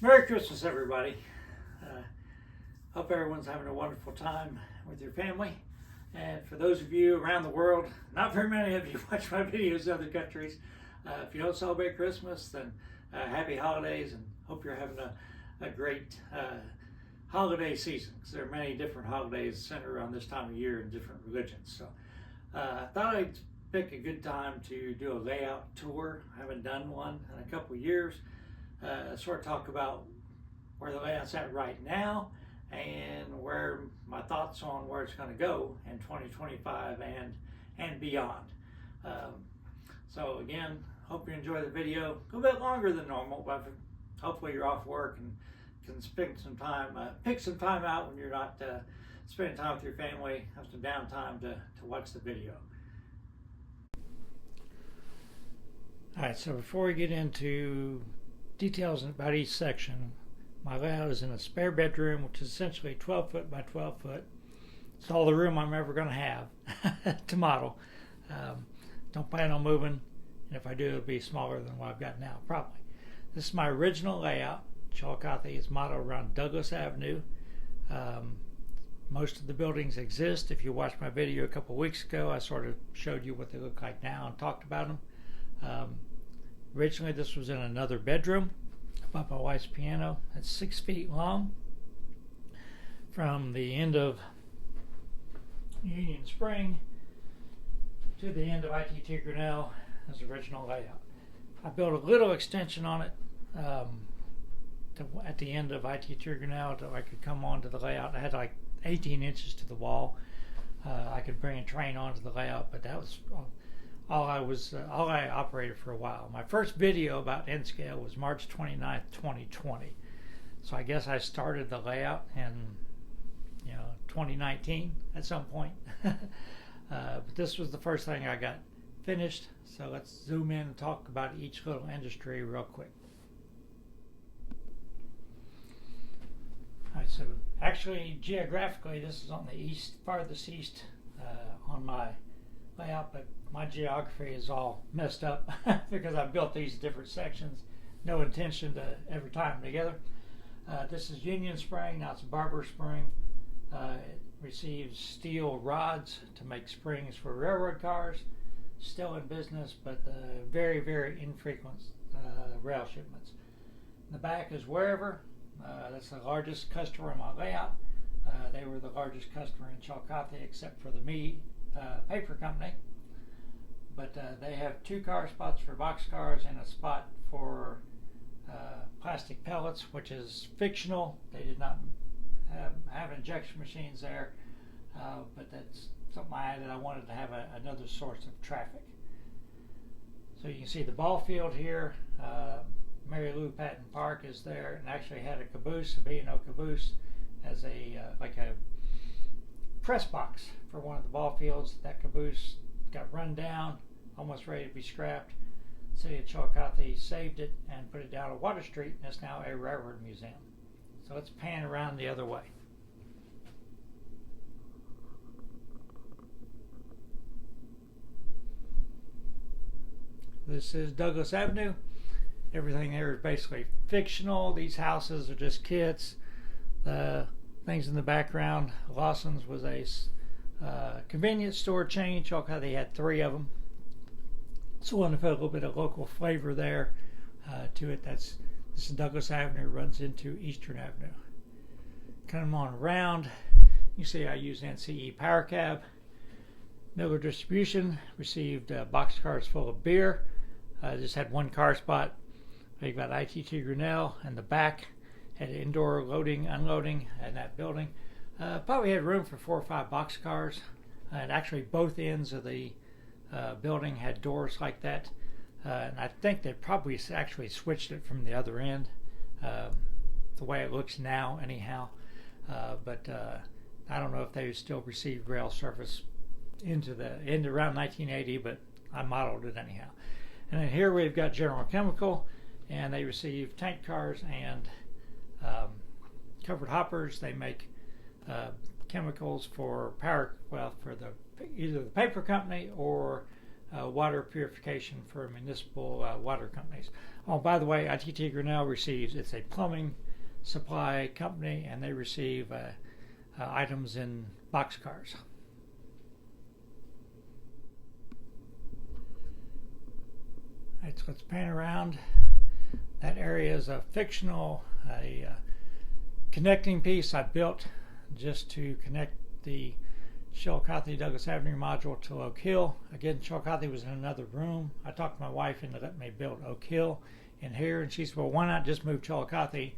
Merry Christmas, everybody. Hope everyone's having a wonderful time with your family. And for those of you around the world, not very many of you watch my videos in other countries. If you don't celebrate Christmas, then happy holidays, and hope you're having a great holiday season, because there are many different holidays centered around this time of year in different religions. So I thought I'd pick a good time to do a layout tour. I haven't done one in a couple of years. Sort of talk about where the layout's at right now and where my thoughts on where it's going to go in 2025 and beyond. So again, hope you enjoy the video. A little bit longer than normal, but hopefully you're off work and can spend some time, pick some time out when you're not spending time with your family, have some downtime to watch the video. All right, so before we get into details about each section, my layout is in a spare bedroom, which is essentially 12 foot by 12 foot. It's all the room I'm ever going to have to model. Don't plan on moving, and if I do, it'll be smaller than what I've got now, probably. This is my original layout. Chillicothe is modeled around Douglas Avenue. Most of the buildings exist. If you watched my video a couple weeks ago, I sort of showed you what they look like now and talked about them. Originally, this was in another bedroom above my wife's piano. It's 6 feet long. From the end of Union Spring to the end of ITT Grinnell as the original layout. I built a little extension on it at the end of ITT Grinnell so I could come onto the layout. I had like 18 inches to the wall. I could bring a train onto the layout, but that was all I operated for a while. My first video about N-scale was March 29th, 2020. So I guess I started the layout in 2019 at some point. But this was the first thing I got finished. So let's zoom in and talk about each little industry real quick. All right, so actually geographically this is on the farthest east on my layout, but my geography is all messed up because I built these different sections. No intention to ever tie them together. This is Union Spring, now it's Barber Spring. It receives steel rods to make springs for railroad cars. Still in business, but very, very infrequent rail shipments. In the back is Wherever. That's the largest customer in my layout. They were the largest customer in Chillicothe except for the meat paper company. But they have 2 car spots for boxcars and a spot for plastic pellets, which is fictional. They did not have injection machines there, but that's something I added. I wanted to have another source of traffic. So you can see the ball field here. Mary Lou Patton Park is there, and actually had a caboose, a B&O caboose, as like a press box for one of the ball fields. That caboose got run down, almost ready to be scrapped. The city of Chillicothe saved it and put it down on Water Street, and it's now a railroad museum. So let's pan around the other way. This is Douglas Avenue. Everything there is basically fictional. These houses are just kits. The things in the background, Lawson's was a convenience store chain. Chillicothe had 3 of them. So I want to put a little bit of local flavor there to it. This is Douglas Avenue, runs into Eastern Avenue. Come on around. You see I use NCE Power Cab. Miller Distribution received boxcars full of beer. Just had 1 car spot. We've got ITT Grinnell in the back. Had indoor loading, unloading in that building. Probably had room for 4 or 5 boxcars. And actually both ends of the building had doors like that. And I think they probably actually switched it from the other end. The way it looks now anyhow. But I don't know if they still received rail service into around 1980, but I modeled it anyhow. And then here we've got General Chemical, and they receive tank cars and covered hoppers. They make chemicals for either the paper company or water purification for municipal water companies. Oh, by the way, ITT Grinnell receives, it's a plumbing supply company, and they receive items in boxcars. Alright, so let's pan around. That area is a fictional connecting piece I built just to connect the Chillicothe Douglas Avenue module to Oak Hill. Again, Chillicothe was in another room. I talked to my wife into letting me build Oak Hill in here, and she said, well, why not just move Chillicothe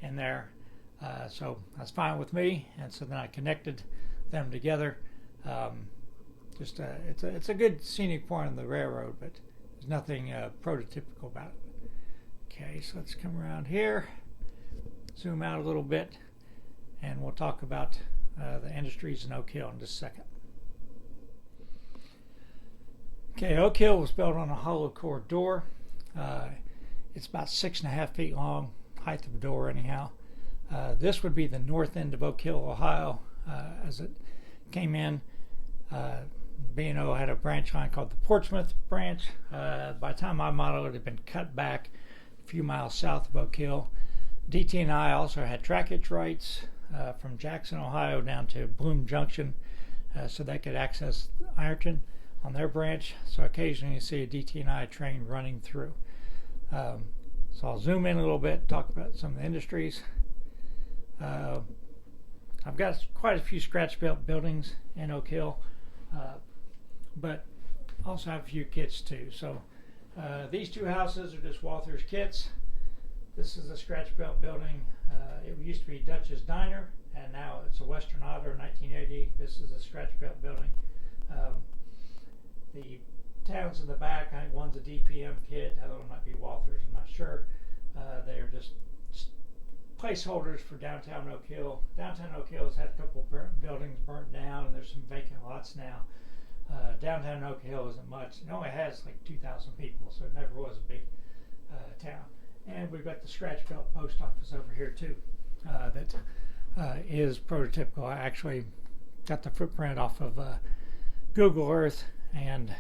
in there? So that's fine with me, and so then I connected them together. It's a good scenic point on the railroad, but there's nothing prototypical about it. Okay, so let's come around here, zoom out a little bit, and we'll talk about the industries in Oak Hill in just a second. Okay, Oak Hill was built on a hollow core door. It's about 6.5 feet long, height of the door anyhow. This would be the north end of Oak Hill, Ohio, as it came in. B&O had a branch line called the Portsmouth branch. By the time I modeled it had been cut back a few miles south of Oak Hill. DT&I also had trackage rights from Jackson, Ohio down to Bloom Junction, so they could access Ironton on their branch. So occasionally you see a DT&I train running through. So I'll zoom in a little bit, talk about some of the industries. I've got quite a few scratch-built buildings in Oak Hill, but also have a few kits too. So these two houses are just Walther's kits. This is a scratch-built building. It used to be Dutch's Diner, and now it's a Western Auto, 1980. This is a scratch-built building. The towns in the back, I think one's a DPM kit, the other one might be Walther's, I'm not sure. They are just placeholders for downtown Oak Hill. Downtown Oak Hill has had a couple buildings burnt down, and there's some vacant lots now. Downtown Oak Hill isn't much. It only has like 2,000 people, so it never was a big town. And we've got the scratch-built post office over here too. That is prototypical. I actually got the footprint off of Google Earth and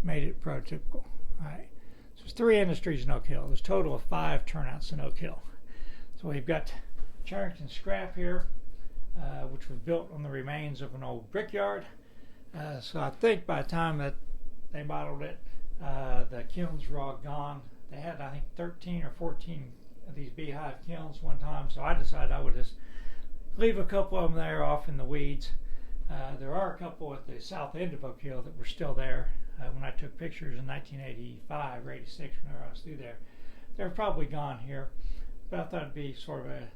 made it prototypical. All right. So there's 3 industries in Oak Hill. There's a total of 5 turnouts in Oak Hill. So we've got Charrington Scrap here, which was built on the remains of an old brickyard. So I think by the time that they modeled it, the kilns were all gone. They had, I think, 13 or 14 of these beehive kilns one time, so I decided I would just leave a couple of them there off in the weeds. There are a couple at the south end of Oak Hill that were still there when I took pictures in 1985 or 86, whenever I was through there. They're probably gone here, but I thought it'd be sort of an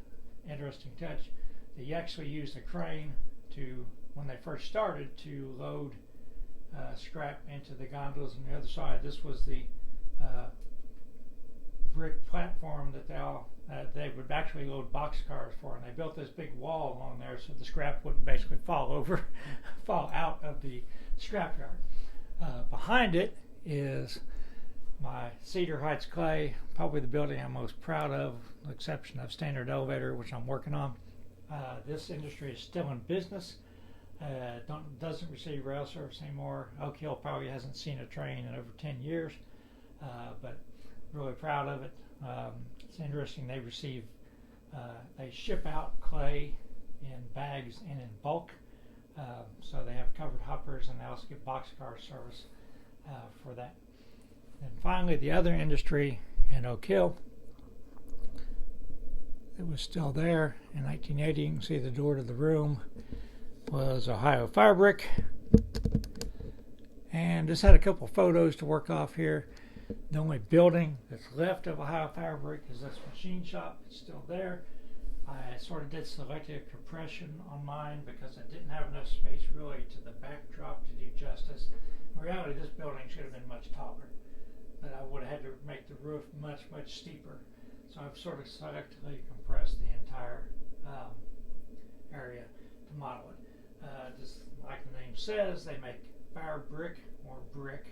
interesting touch. They actually used a crane to, when they first started, to load scrap into the gondolas on the other side. This was the brick platform that they would actually load boxcars for, and they built this big wall along there so the scrap wouldn't basically fall out of the scrapyard. Behind it is my Cedar Heights clay, probably the building I'm most proud of, with the exception of Standard Elevator, which I'm working on. This industry is still in business. Doesn't receive rail service anymore. Oak Hill probably hasn't seen a train in over 10 years, but really proud of it. It's interesting, they ship out clay in bags and in bulk, so they have covered hoppers, and they also get boxcar service for that. And finally, the other industry in Oak Hill, it was still there in 1980. You can see the door to the room was Ohio Firebrick, and just had a couple photos to work off here. The only building that's left of Ohio Firebrick is this machine shop. It's still there. I sort of did selective compression on mine because I didn't have enough space really to the backdrop to do justice. In reality, this building should have been much taller, but I would have had to make the roof much, much steeper. So I've sort of selectively compressed the entire area to model it. Just like the name says, they make fire brick or brick.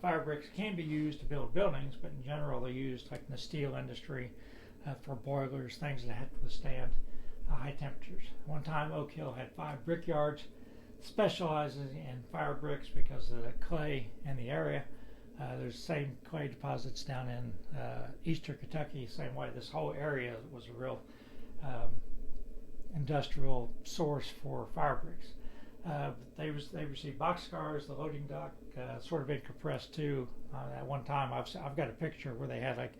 Fire bricks can be used to build buildings, but in general they're used like in the steel industry for boilers, things that have to withstand high temperatures. One time Oak Hill had 5 brickyards. specializes in fire bricks because of the clay in the area. There's the same clay deposits down in eastern Kentucky, same way. This whole area was a real industrial source for fire bricks. They received boxcars. The loading dock sort of been compressed too. At one time, I've got a picture where they had like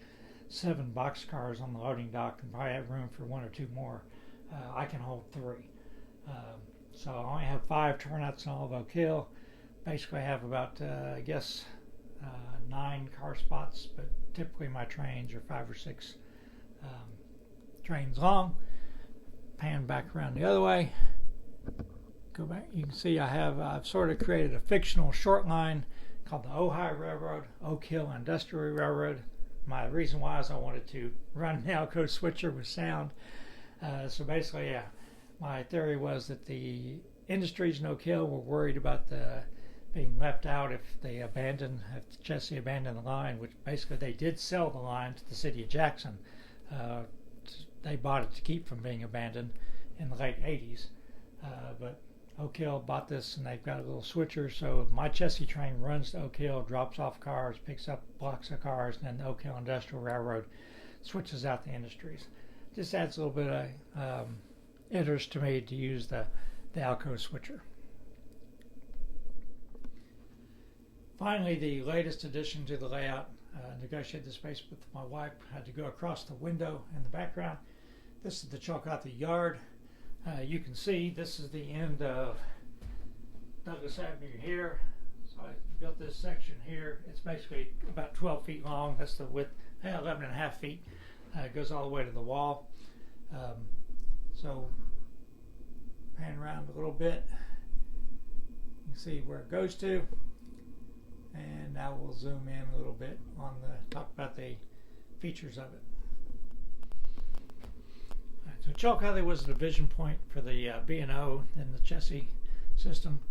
7 boxcars on the loading dock and probably have room for 1 or 2 more. I can hold 3. So I only have 5 turnouts in all of Oak Hill. Basically, I have about I guess 9 car spots, but typically my trains are 5 or 6 trains long. Pan back around the other way. Go back. You can see I've sort of created a fictional short line called the Ojai Railroad, Oak Hill Industrial Railroad. My reason why is I wanted to run the Alco switcher with sound. So basically, my theory was that the industries in Oak Hill were worried about being left out if Chessie abandoned the line, which basically they did sell the line to the city of Jackson. They bought it to keep from being abandoned in the late 80s. But Oak Hill bought this, and they've got a little switcher, so my Chessie train runs to Oak Hill, drops off cars, picks up blocks of cars, and then the Oak Hill Industrial Railroad switches out the industries. Just adds a little bit of interest to me to use the Alco switcher. Finally, the latest addition to the layout, negotiated the space with my wife, had to go across the window in the background. This is the Chillicothe yard. You can see this is the end of Douglas Avenue here. So I built this section here. It's basically about 12 feet long. That's the width, 11 and a half feet. It goes all the way to the wall. So pan around a little bit. You can see where it goes to. And now we'll zoom in a little bit on talk about the features of it. So Chillicothe was the division point for the B&O in the Chessie system.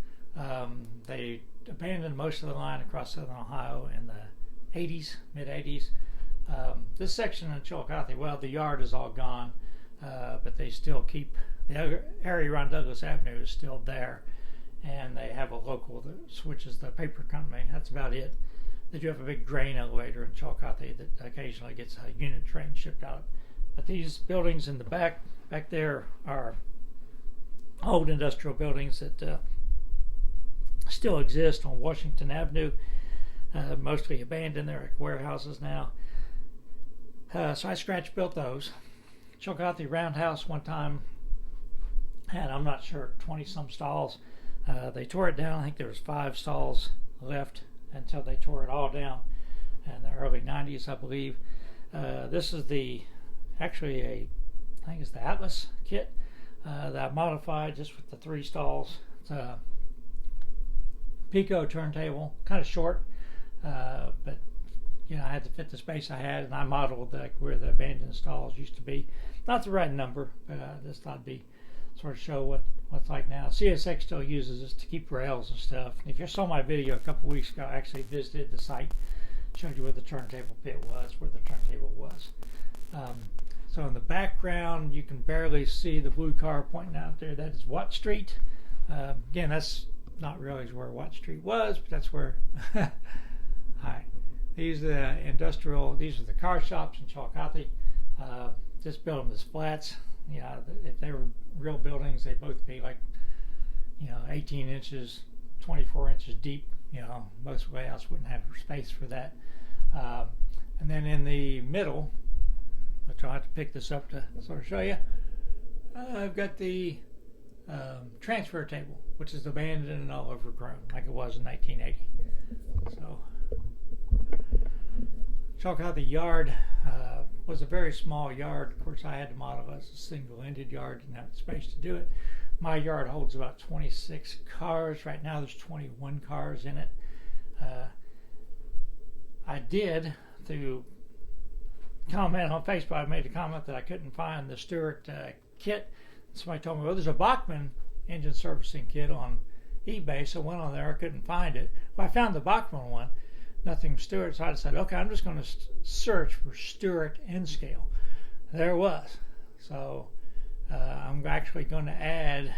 They abandoned most of the line across southern Ohio in the 80s, mid-80s. This section in Chillicothe, well, the yard is all gone, but they still keep, the area around Douglas Avenue is still there, and they have a local that switches the paper company. That's about it. They do have a big grain elevator in Chillicothe that occasionally gets a unit train shipped out. But these buildings in the back there are old industrial buildings that still exist on Washington Avenue, mostly abandoned. They're like warehouses now. So I scratch built those. Chillicothe Roundhouse one time had, I'm not sure, 20 some stalls. They tore it down. I think there was 5 stalls left until they tore it all down in the early 90s, I believe. This is I think it's the Atlas kit that I modified just with the 3 stalls. It's a Pico turntable, kind of short, but I had to fit the space I had, and I modeled where the abandoned stalls used to be. Not the right number, but I just thought it'd be sort of show what's like now. CSX still uses this to keep rails and stuff. And if you saw my video a couple weeks ago, I actually visited the site, showed you where the turntable pit was, where the turntable was. So in the background, you can barely see the blue car pointing out there. That is Watt Street. Again, that's not really where Watt Street was, but that's where. Hi. These are the car shops in Chillicothe. Just built them as flats. If they were real buildings, they'd both be like, 18 inches, 24 inches deep. Most layouts wouldn't have space for that. And then in the middle, which I'll have to pick this up to sort of show you, I've got the transfer table, which is abandoned and all overgrown, like it was in 1980. So, Chillicothe yard was a very small yard. Of course, I had to model as a single-ended yard, didn't have the space to do it. My yard holds about 26 cars. Right now, there's 21 cars in it. I did, through comment on Facebook, I made a comment that I couldn't find the Stewart kit. Somebody told me, well, there's a Bachmann engine servicing kit on eBay, so I went on there, I couldn't find it. Well, I found the Bachmann one, nothing Stewart, so I decided, okay, I'm just going to search for Stewart N-scale. There it was. So I'm actually going to add,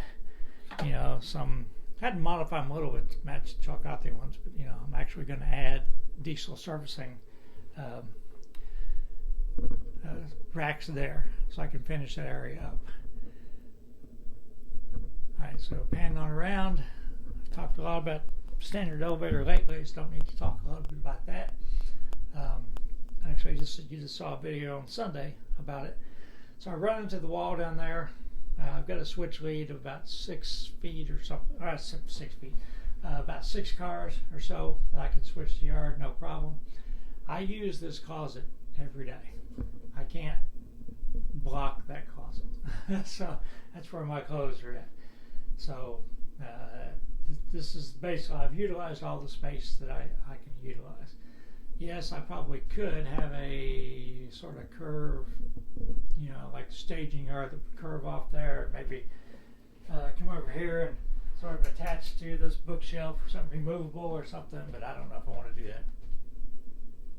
some had to modify them a little bit to match the Chillicothe ones, but I'm actually going to add diesel servicing um, racks there so I can finish that area up. Alright, so panning on around. I've talked a lot about standard elevator lately, so don't need to talk a little bit about that. Actually, you just saw a video on Sunday about it. So I run into the wall down there. I've got a switch lead of about 6 feet or something, 6 feet, about 6 cars or so that I can switch the yard, no problem. I use this closet every day. I can't block that closet. So that's where my clothes are at. So this is basically, I've utilized all the space that I can utilize. Yes, I probably could have a sort of curve, like staging yard, the curve off there, maybe come over here and sort of attach to this bookshelf or something removable or something, but I don't know if I want to do that.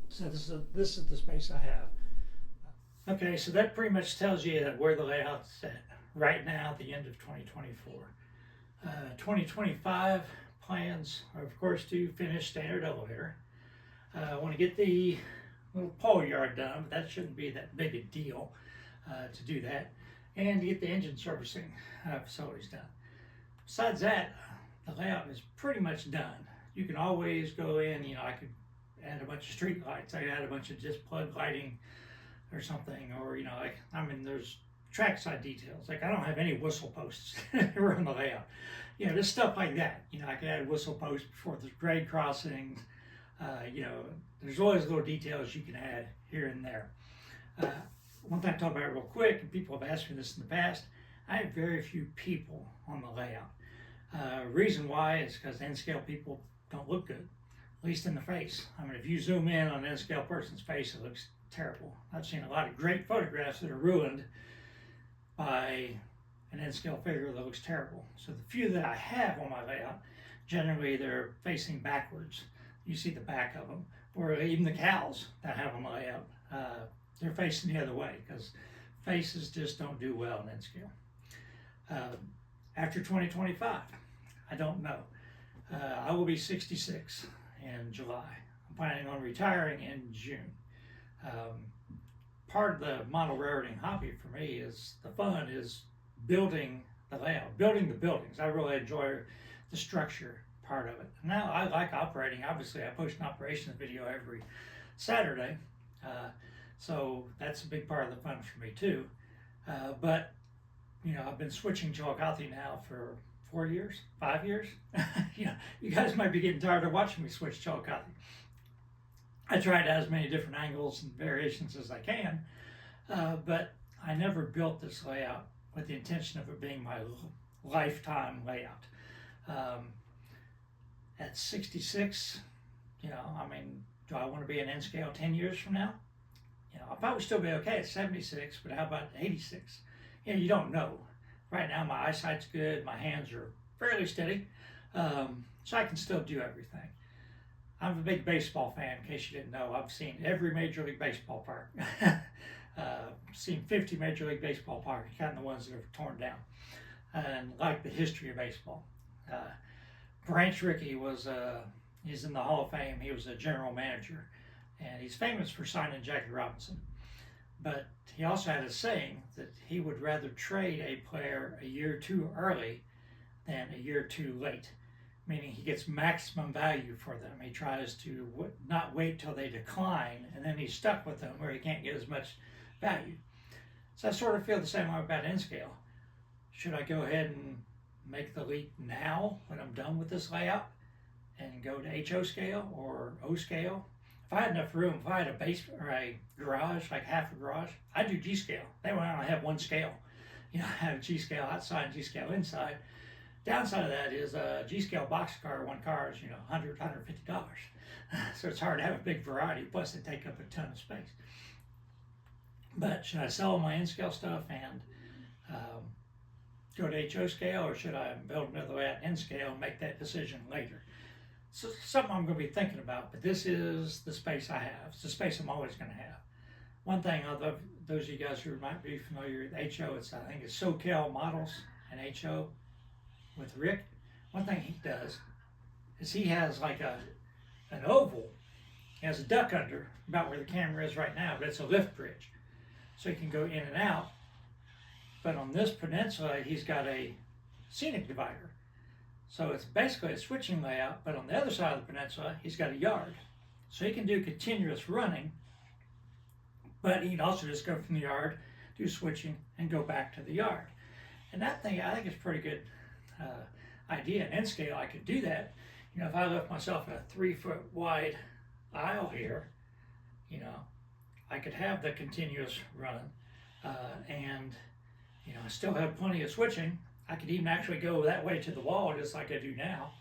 So this is the space I have. Okay, so that pretty much tells you where the layout's at right now at the end of 2024. 2025 plans are, of course, to finish standard elevator. I want to get the little pole yard done, but that shouldn't be that big a deal to do that, and to get the engine servicing facilities done. Besides that, the layout is pretty much done. You can always go in, I could add a bunch of street lights, I could add a bunch of just plug lighting or something, or there's trackside details. Like I don't have any whistle posts around the layout. Just stuff like that. I could add whistle posts before the grade crossings. There's always little details you can add here and there. One thing I talk about real quick, and people have asked me this in the past, I have very few people on the layout. Reason why is because N-scale people don't look good, at least in the face. If you zoom in on an N-scale person's face, it looks terrible. I've seen a lot of great photographs that are ruined by an N-scale figure that looks terrible. So the few that I have on my layout, generally they're facing backwards. You see the back of them, or even the cows that I have on my layout, they're facing the other way because faces just don't do well in N-scale. After 2025, I don't know. I will be 66 in July. I'm planning on retiring in June. Part of the model railroading hobby for me is the fun is building the layout, building the buildings. I really enjoy the structure part of it. Now I like operating. Obviously, I post an operations video every Saturday, so that's a big part of the fun for me too. But I've been switching Chillicothe now for 4 years, 5 years. You guys might be getting tired of watching me switch Chillicothe. I try to have as many different angles and variations as I can, but I never built this layout with the intention of it being my lifetime layout. At 66, do I want to be an N-scale 10 years from now? I'll probably still be okay at 76, but how about 86? You don't know. Right now, my eyesight's good, my hands are fairly steady, so I can still do everything. I'm a big baseball fan, in case you didn't know. I've seen every Major League Baseball park. Seen 50 Major League Baseball parks, kind of the ones that are torn down, and like the history of baseball. Branch Rickey he's in the Hall of Fame. He was a general manager, and he's famous for signing Jackie Robinson. But he also had a saying that he would rather trade a player a year too early than a year too late, meaning he gets maximum value for them. He tries to not wait till they decline, and then he's stuck with them where he can't get as much value. So I sort of feel the same way about N-scale. Should I go ahead and make the leap now when I'm done with this layout and go to HO scale or O scale? If I had enough room, if I had a basement or a garage, like half a garage, I'd do G scale. That way I only have one scale. I have G scale outside and G scale inside. Downside of that is a G scale boxcar, one car is $100, $150. So it's hard to have a big variety, plus they take up a ton of space. But should I sell my N-scale stuff and go to HO scale, or should I build another way at N-scale and make that decision later? So something I'm going to be thinking about, but this is the space I have. It's the space I'm always going to have. One thing, although those of you guys who might be familiar with HO, I think it's SoCal Models and HO with Rick. one thing he does is he has like an oval. He has a duct under about where the camera is right now, but it's a lift bridge. So he can go in and out. But on this peninsula, he's got a scenic divider. So it's basically a switching layout, but on the other side of the peninsula, he's got a yard. So he can do continuous running, but he can also just go from the yard, do switching, and go back to the yard. And that thing, I think, is a pretty good idea. In N-scale, I could do that. You know, if I left myself a 3-foot wide aisle here, you know, I could have the continuous run, and, you know, I still have plenty of switching. I could even actually go that way to the wall, just like I do now,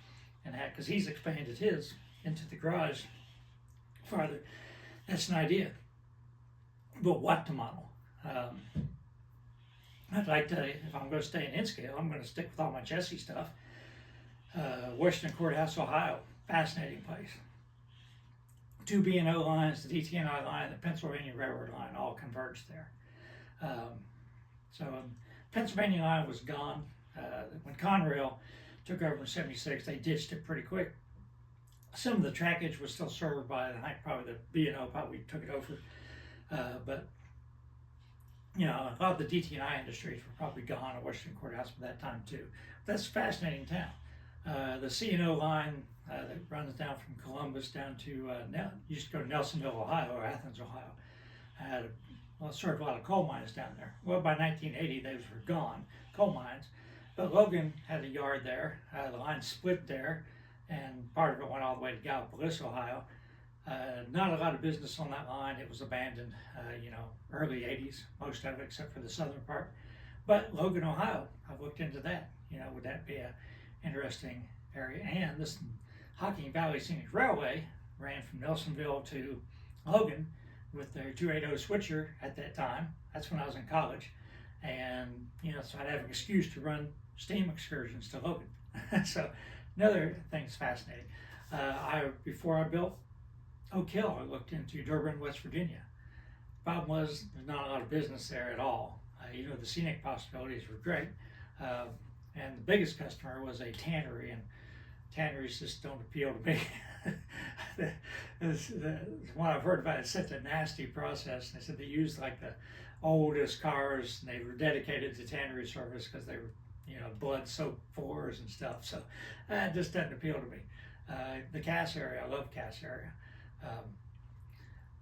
and because he's expanded his into the garage farther. That's an idea. But what to model? I'd like to, if I'm going to stay in N-scale, I'm going to stick with all my Jesse stuff. Washington Courthouse, Ohio, fascinating place. 2 B&O lines, the DTNI line, the Pennsylvania Railroad line, all converged there. So Pennsylvania line was gone. When Conrail took over in '76, they ditched it pretty quick. Some of the trackage was still served by, I think, probably the B&O probably took it over. But, you know, a lot of the DTNI industries were probably gone at Washington Courthouse by that time, too. That's a fascinating town. The C&O line that runs down from Columbus down to, used to go to Nelsonville, Ohio, or Athens, Ohio. Served a lot of coal mines down there. Well, by 1980, those were gone, coal mines. But Logan had a yard there. The line split there, and part of it went all the way to Gallipolis, Ohio. Not a lot of business on that line. It was abandoned, you know, early 80s, most of it except for the southern part. But Logan, Ohio, I've looked into that. You know, would that be an interesting area? And this Hocking Valley Scenic Railway ran from Nelsonville to Logan with their 280 switcher at that time. That's when I was in college. And, you know, so I'd have an excuse to run steam excursions to Logan. So another thing that's fascinating. Before I built Oak Hill, I looked into Durban, West Virginia. Problem was, there's not a lot of business there at all. You know, the scenic possibilities were great. And the biggest customer was a tannery, and tanneries just don't appeal to me. The one I've heard about, it's such a nasty process. And they said they used like the oldest cars, and they were dedicated to tannery service because they were, you know, blood soaked floors and stuff. So that just doesn't appeal to me. The Cass area, I love Cass area.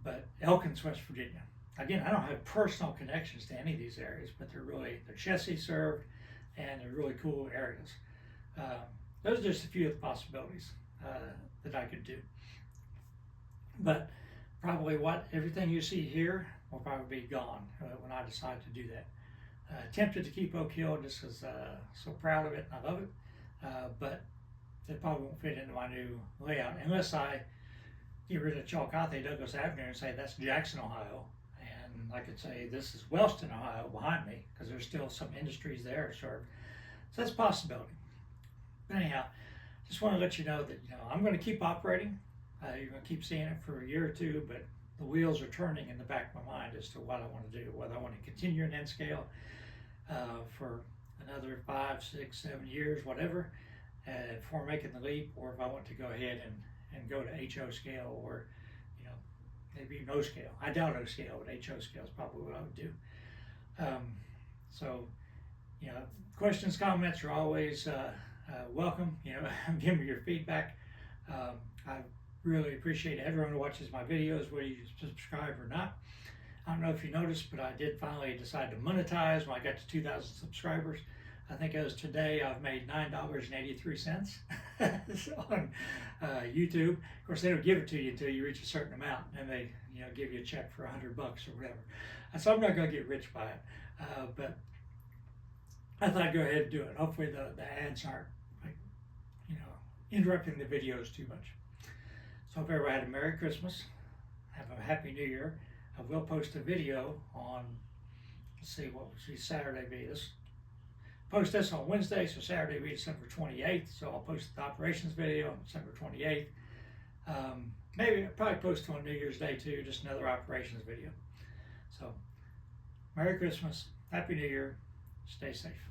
But Elkins, West Virginia. Again, I don't have personal connections to any of these areas, but they're Chessie served, and they're really cool areas. Those are just a few of the possibilities that I could do. But probably everything you see here will probably be gone when I decide to do that. Tempted to keep Oak Hill just because so proud of it and I love it, but it probably won't fit into my new layout unless I get rid of Chillicothe, Douglas Avenue, and say that's Jackson, Ohio, and I could say this is Wellston, Ohio behind me because there's still some industries there served. So that's a possibility. But anyhow, just want to let you know that, you know, I'm going to keep operating. You're going to keep seeing it for a year or two, but the wheels are turning in the back of my mind as to what I want to do, whether I want to continue in N-scale for another 5, 6, 7 years, whatever, before making the leap, or if I want to go ahead and go to HO scale, or, you know, maybe no scale. I doubt O scale, but HO scale is probably what I would do. So, you know, questions, comments are always welcome. You know, give me your feedback. I really appreciate everyone who watches my videos, whether you subscribe or not. I don't know if you noticed, but I did finally decide to monetize when I got to 2,000 subscribers. I think as today, I've made $9.83 on YouTube. Of course, they don't give it to you until you reach a certain amount, and they, you know, give you a check for $100 or whatever. So I'm not going to get rich by it, but I thought I'd go ahead and do it. Hopefully, the ads aren't, like, you know, interrupting the videos too much. So hope everybody had a Merry Christmas. Have a Happy New Year. I will post a video on, let's see, what would Saturday be? Post this on Wednesday, so Saturday will be December 28th. So I'll post the operations video on December 28th. Maybe I'll probably post on New Year's Day too, just another operations video. So Merry Christmas, Happy New Year, stay safe.